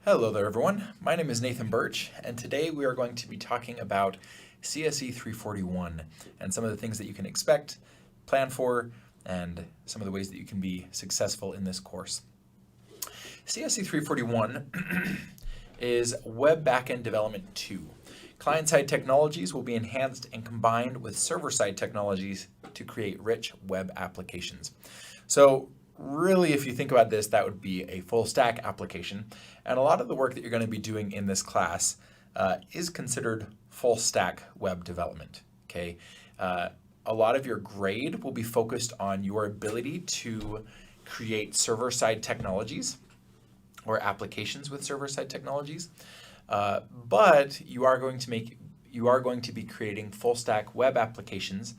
Hello there everyone, my name is Nathan Birch and today we are going to be talking about CSE341 and some of the things that you can expect, plan for, and some of the ways that you can be successful in this course. CSE341 is Web Backend Development 2. Client-side technologies will be enhanced and combined with server-side technologies to create rich web applications. So really, if you think about this, that would be a full stack application. And a lot of the work that you're going to be doing in this class is considered full stack web development. Okay, a lot of your grade will be focused on your ability to create server-side technologies or applications with server-side technologies. But you are going to be creating full stack web applications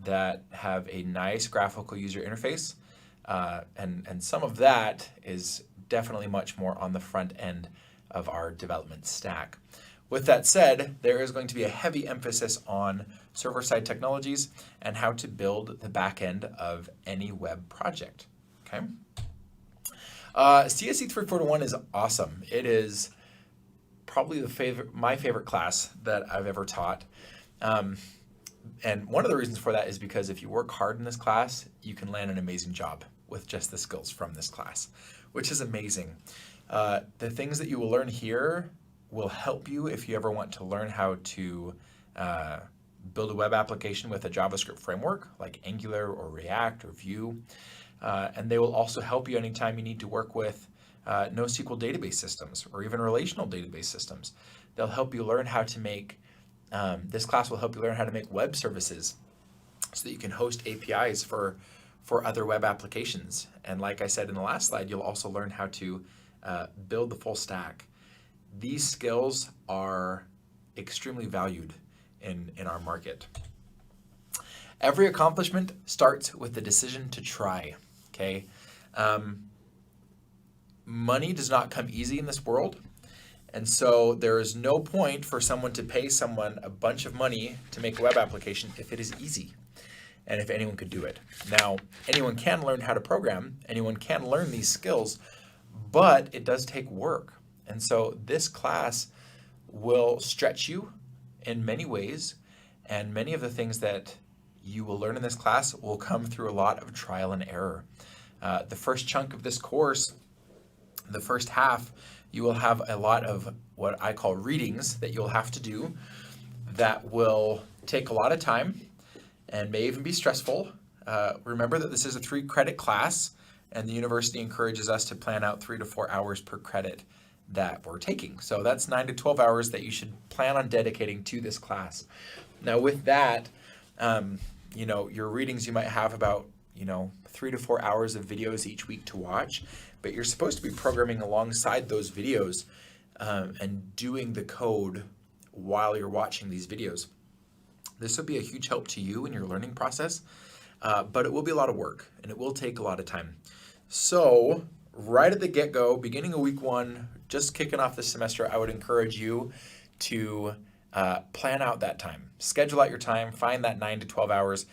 that have a nice graphical user interface, and some of that is definitely much more on the front end of our development stack. With that said, there is going to be a heavy emphasis on server-side technologies and how to build the back end of any web project. Okay. CSE341 is awesome. It is probably my favorite class that I've ever taught. And one of the reasons for that is because if you work hard in this class, you can land an amazing job with just the skills from this class, which is amazing. The things that you will learn here will help you if you ever want to learn how to build a web application with a JavaScript framework like Angular or React or Vue. And they will also help you anytime you need to work with NoSQL database systems or even relational database systems. They'll help you learn how to make this class will help you learn how to make web services so that you can host APIs for other web applications. And like I said in the last slide, you'll also learn how to build the full stack. These skills are extremely valued in our market. Every accomplishment starts with the decision to try, okay? Money does not come easy in this world. And so there is no point for someone to pay someone a bunch of money to make a web application if it is easy and if anyone could do it. Now, anyone can learn how to program, anyone can learn these skills, but it does take work. And so this class will stretch you in many ways, and many of the things that you will learn in this class will come through a lot of trial and error. The first chunk of this course, the first half, you will have a lot of what I call readings that you'll have to do that will take a lot of time and may even be stressful. Remember that this is a 3-credit class and the university encourages us to plan out 3 to 4 hours per credit that we're taking. So that's 9 to 12 hours that you should plan on dedicating to this class. Now with that, your readings, you might have about 3 to 4 hours of videos each week to watch, but you're supposed to be programming alongside those videos and doing the code while you're watching these videos. This will be a huge help to you in your learning process, but it will be a lot of work and it will take a lot of time. So right at the get-go, beginning of week 1, just kicking off this semester, I would encourage you to plan out that time. Schedule out your time, find that 9 to 12 hours.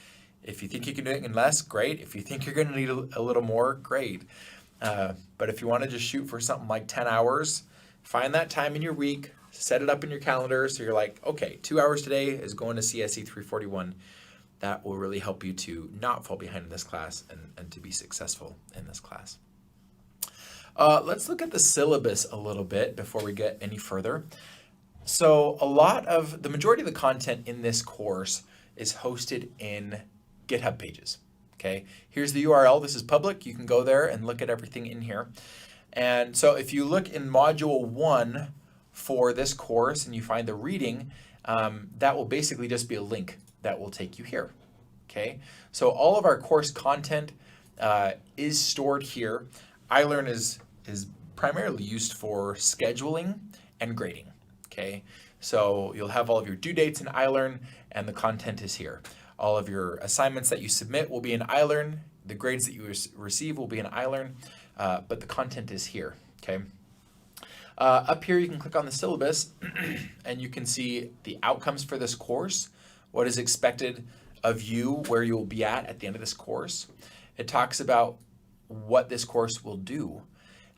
If you think you can do it in less, great. If you think you're going to need a little more, great. But if you want to just shoot for something like 10 hours, find that time in your week, set it up in your calendar so you're like, okay, 2 hours today is going to CSE341. That will really help you to not fall behind in this class and to be successful in this class. Let's look at the syllabus a little bit before we get any further. So the majority of the content in this course is hosted in Github Pages. Okay, here's the URL. This is public. You can go there and look at everything in here. And so if you look in module 1 for this course and you find the reading, that will basically just be a link that will take you here. Okay, so all of our course content is stored here. iLearn is primarily used for scheduling and grading. Okay, so you'll have all of your due dates in iLearn and the content is here. All of your assignments that you submit will be in iLearn. The grades that you receive will be in iLearn, but the content is here, okay? Up here, you can click on the syllabus and you can see the outcomes for this course, what is expected of you, where you will be at the end of this course. It talks about what this course will do.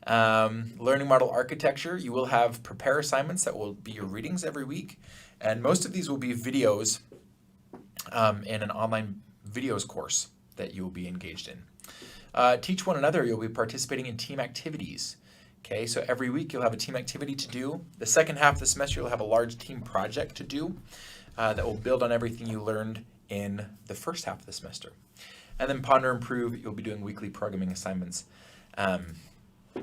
Learning model architecture, you will have prepare assignments that will be your readings every week. And most of these will be videos in an online videos course that you will be engaged in. Teach one another, you'll be participating in team activities. Okay, so every week you'll have a team activity to do. The second half of the semester you'll have a large team project to do that will build on everything you learned in the first half of the semester. And then ponder, improve, you'll be doing weekly programming assignments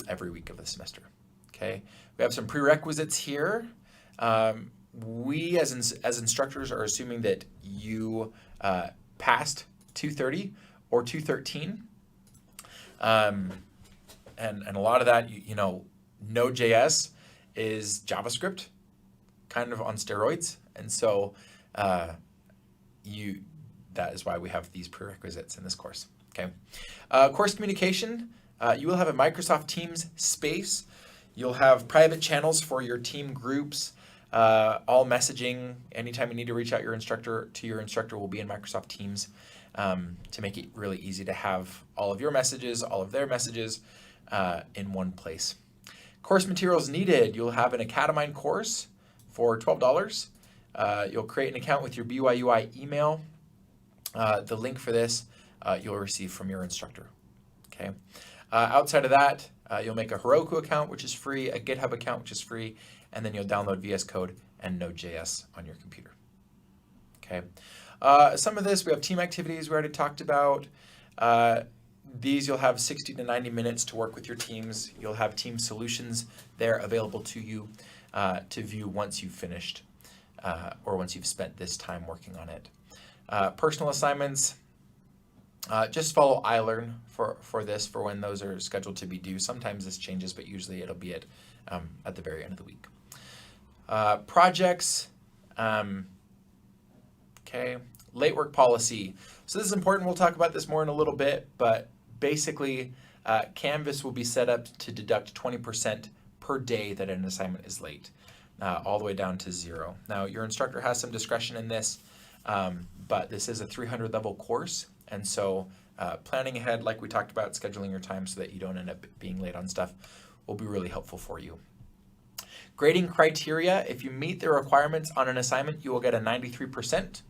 every week of the semester. Okay, we have some prerequisites here. We as instructors are assuming that you passed 230 or 213. And a lot of that, you know, Node.js is JavaScript, kind of on steroids. And so that is why we have these prerequisites in this course. Okay. Course communication, you will have a Microsoft Teams space. You'll have private channels for your team groups. All messaging, anytime you need to reach out to your instructor will be in Microsoft Teams to make it really easy to have all of your messages, all of their messages in one place. Course materials needed, you'll have an Academine course for $12. You'll create an account with your BYUI email. The link for this you'll receive from your instructor. Okay. Outside of that, you'll make a Heroku account, which is free, a GitHub account, which is free, and then you'll download VS Code and Node.js on your computer. Okay. Some of this, we have team activities we already talked about. These you'll have 60 to 90 minutes to work with your teams. You'll have team solutions there available to you to view once you've finished or once you've spent this time working on it. Personal assignments, just follow iLearn for this, for when those are scheduled to be due. Sometimes this changes, but usually it'll be at the very end of the week. Projects, okay, late work policy. So this is important. We'll talk about this more in a little bit, but basically Canvas will be set up to deduct 20% per day that an assignment is late, all the way down to 0. Now your instructor has some discretion in this, but this is a 300 level course, and so planning ahead, like we talked about, scheduling your time so that you don't end up being late on stuff will be really helpful for you. Grading criteria, if you meet the requirements on an assignment, you will get a 93%.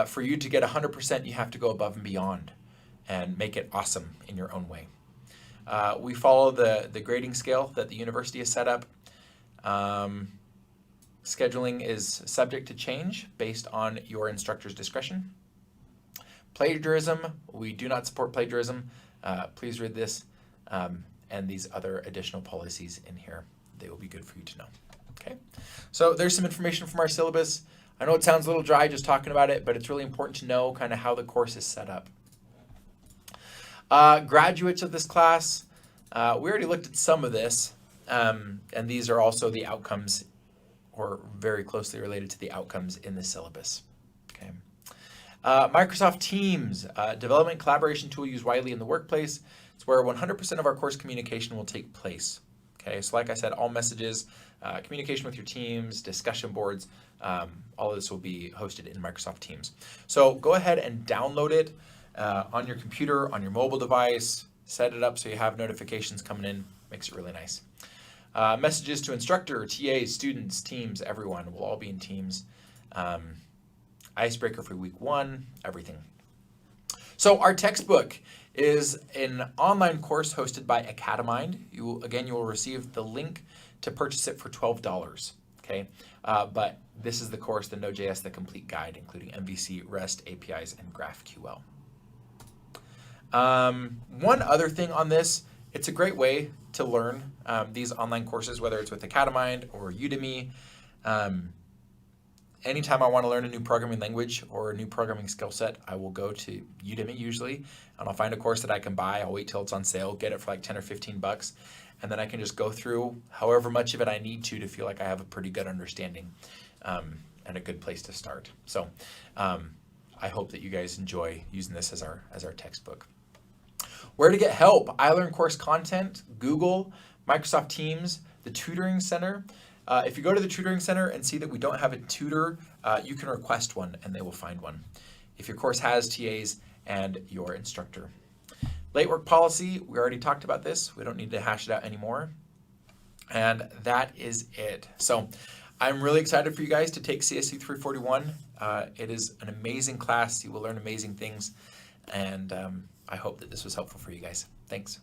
For you to get 100%, you have to go above and beyond and make it awesome in your own way. We follow the grading scale that the university has set up. Scheduling is subject to change based on your instructor's discretion. Plagiarism, we do not support plagiarism. Please read this and these other additional policies in here. They will be good for you to know. Okay, so there's some information from our syllabus. I know it sounds a little dry just talking about it, but it's really important to know kind of how the course is set up. Graduates of this class, we already looked at some of this, and these are also the outcomes, or very closely related to the outcomes in the syllabus. Okay. Microsoft Teams, development collaboration tool used widely in the workplace. It's where 100% of our course communication will take place. Okay, so like I said, all messages, communication with your teams, discussion boards, all of this will be hosted in Microsoft Teams. So go ahead and download it on your computer, on your mobile device, set it up so you have notifications coming in, makes it really nice. Messages to instructor, TAs, students, teams, everyone will all be in Teams. Icebreaker for week 1, everything. So our textbook is an online course hosted by Academine. You will receive the link to purchase it for $12. Okay, but this is the course, the Node.js, the complete guide, including MVC, REST, APIs, and GraphQL. One other thing on this, it's a great way to learn these online courses, whether it's with Academine or Udemy. Anytime I want to learn a new programming language or a new programming skill set, I will go to Udemy usually, and I'll find a course that I can buy. I'll wait till it's on sale, get it for like 10 or 15 bucks, and then I can just go through however much of it I need to feel like I have a pretty good understanding and a good place to start. So I hope that you guys enjoy using this as our textbook. Where to get help? iLearn course content, Google, Microsoft Teams, the Tutoring Center. If you go to the Tutoring Center and see that we don't have a tutor, you can request one and they will find one if your course has TAs and your instructor. Late work policy, we already talked about this. We don't need to hash it out anymore. And that is it. So I'm really excited for you guys to take CSE341. It is an amazing class. You will learn amazing things. And I hope that this was helpful for you guys. Thanks.